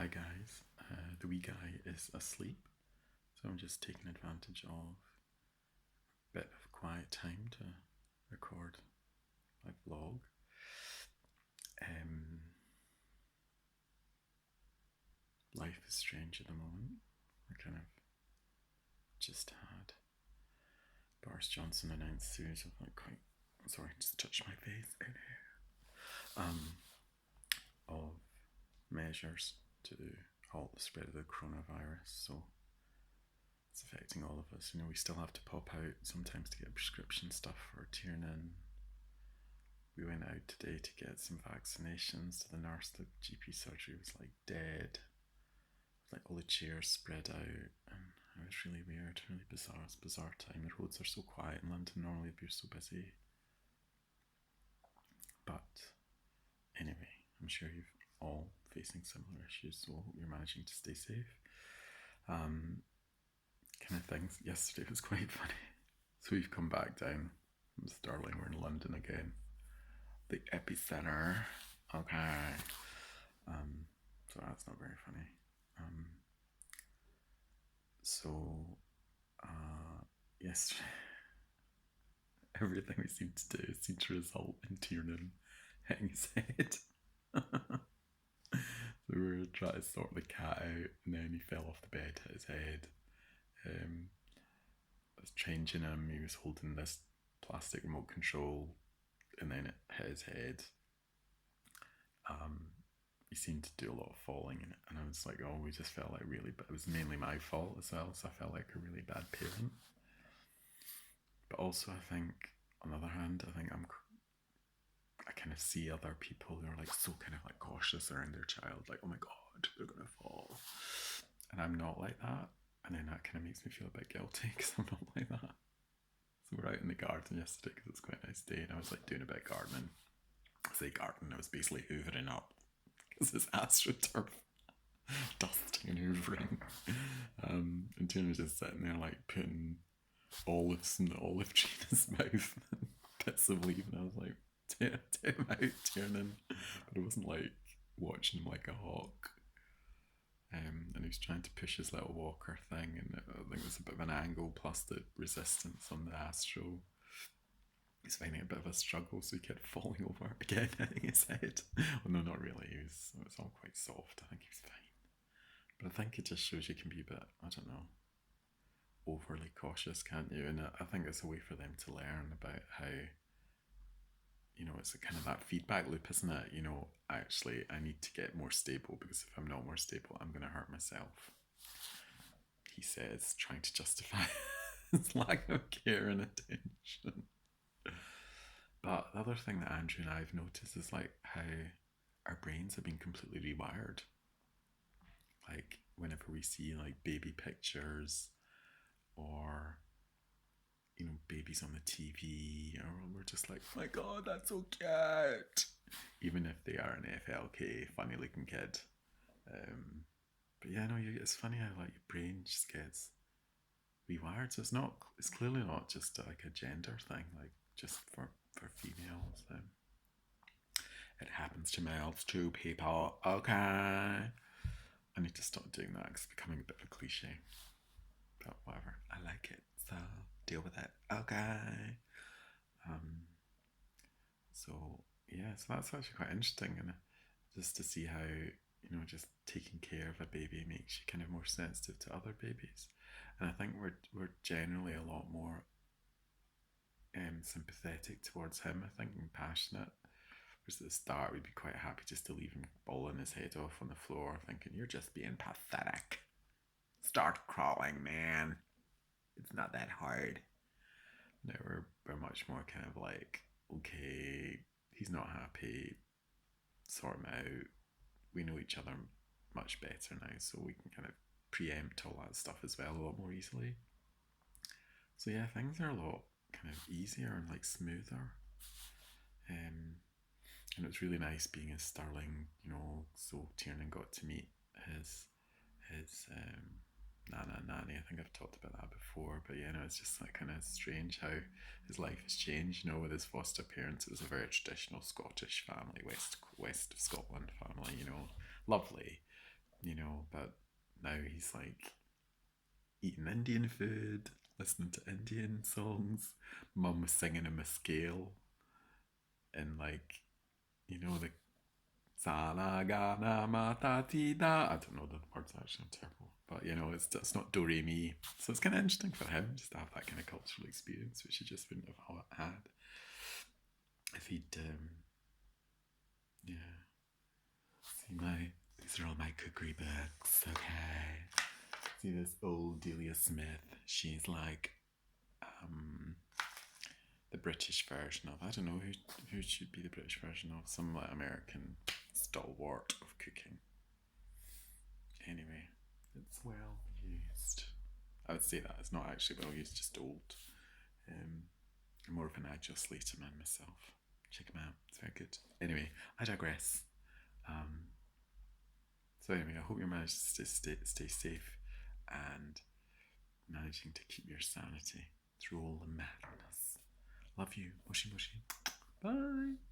Hi guys, the wee guy is asleep, so I'm just taking advantage of a bit of quiet time to record my vlog. Um, Life is strange at the moment. I kind of just had Boris Johnson announce a series of just touched my face, um, of measures to halt the spread of the coronavirus. So it's affecting all of us. We still have to pop out sometimes to get prescription stuff for Tiernan. We went out today to get some vaccinations. The nurse, the GP surgery was like dead. Like all the chairs spread out, and it was really weird, really bizarre. It's a bizarre time. The roads are so quiet in London normally, if you're so busy. But anyway, I'm sure you've all facing similar issues, so I hope you're managing to stay safe. Kind of things. Yesterday was quite funny. So we've come back down from Stirling. We're in London again, the epicenter. Okay. So that's not very funny. So yesterday, everything we seemed to do seemed to result in Tiernan hitting his head. So we were trying to sort the cat out, and then he fell off the bed, hit his head. I was changing him. He was holding this plastic remote control, and then it hit his head. He seemed to do a lot of falling, and I was like, oh, we just felt like really, but it was mainly my fault as well, so I felt like a really bad parent. But also, I think, on the other hand, I kind of see other people who are like so kind of like cautious around their child, like, oh my god, they're gonna fall, and I'm not like that, and then that kind of makes me feel a bit guilty because I'm not like that. So we're out in the garden yesterday because it's quite a nice day, and I was like doing a bit of gardening. I say garden, I was basically hoovering up because it's astroturf, dusting and hoovering. And Tuna was just sitting there like putting olives in the olive tree in his mouth and bits of leaf, and I was like, take him out, Tiernan. But it wasn't like watching him like a hawk. And he was trying to push his little walker thing, and I think it was a bit of an angle plus the resistance on the Astro. He's finding a bit of a struggle, so he kept falling over again, hitting his head. Well, no, not really. It was all quite soft. I think he was fine. But I think it just shows you can be a bit, I don't know, overly cautious, can't you? And I think it's a way for them to learn about how, it's a kind of that feedback loop, isn't it? Actually, I need to get more stable because if I'm not more stable, I'm going to hurt myself. He says, trying to justify his lack of care and attention. But the other thing that Andrew and I have noticed is like how our brains have been completely rewired. Like whenever we see like baby pictures or babies on the TV, or we're just like, oh my god, that's so cute. Even if they are an FLK, funny looking kid. But yeah, no, it's funny how like your brain just gets rewired. So it's clearly not just like a gender thing, like just for females. It happens to males too, people. Okay. I need to stop doing that because it's becoming a bit of a cliche. But whatever. I like it. So deal with it. Okay. So yeah, so that's actually quite interesting, and just to see how just taking care of a baby makes you kind of more sensitive to other babies, and I think we're generally a lot more sympathetic towards him. I think, and passionate. Whereas at the start, we'd be quite happy just to leave him bawling his head off on the floor, thinking you're just being pathetic. Start crawling, man. It's not that hard. Now we're much more kind of like, okay, he's not happy, sort him out. We know each other much better now, so we can kind of preempt all that stuff as well a lot more easily. So yeah, things are a lot kind of easier and like smoother. And it was really nice being in Stirling, so Tiernan got to meet his Nana and Nanny. I think I've talked about that before, but yeah, no, it's just like kind of strange how his life has changed. With his foster parents, it was a very traditional Scottish family, west of Scotland family. Lovely, but now he's like eating Indian food, listening to Indian songs. Mum was singing him a scale in like, the Sana Gana Mata Ti Da. I don't know the words actually, I'm terrible. But it's not Do Re Mi. So it's kind of interesting for him just to have that kind of cultural experience, which he just wouldn't have had if he'd, yeah. See, these are all my cookery books, okay? See this old Delia Smith. She's like the British version of, I don't know who should be the British version of, some like American stalwart of cooking. Anyway, it's well used. I would say that it's not actually well used, just old. I'm more of an agile Slater man myself. Check him out, it's very good. Anyway, I digress. So anyway, I hope you're managed to stay safe and managing to keep your sanity through all the madness. Love you. Moshi moshi. Bye.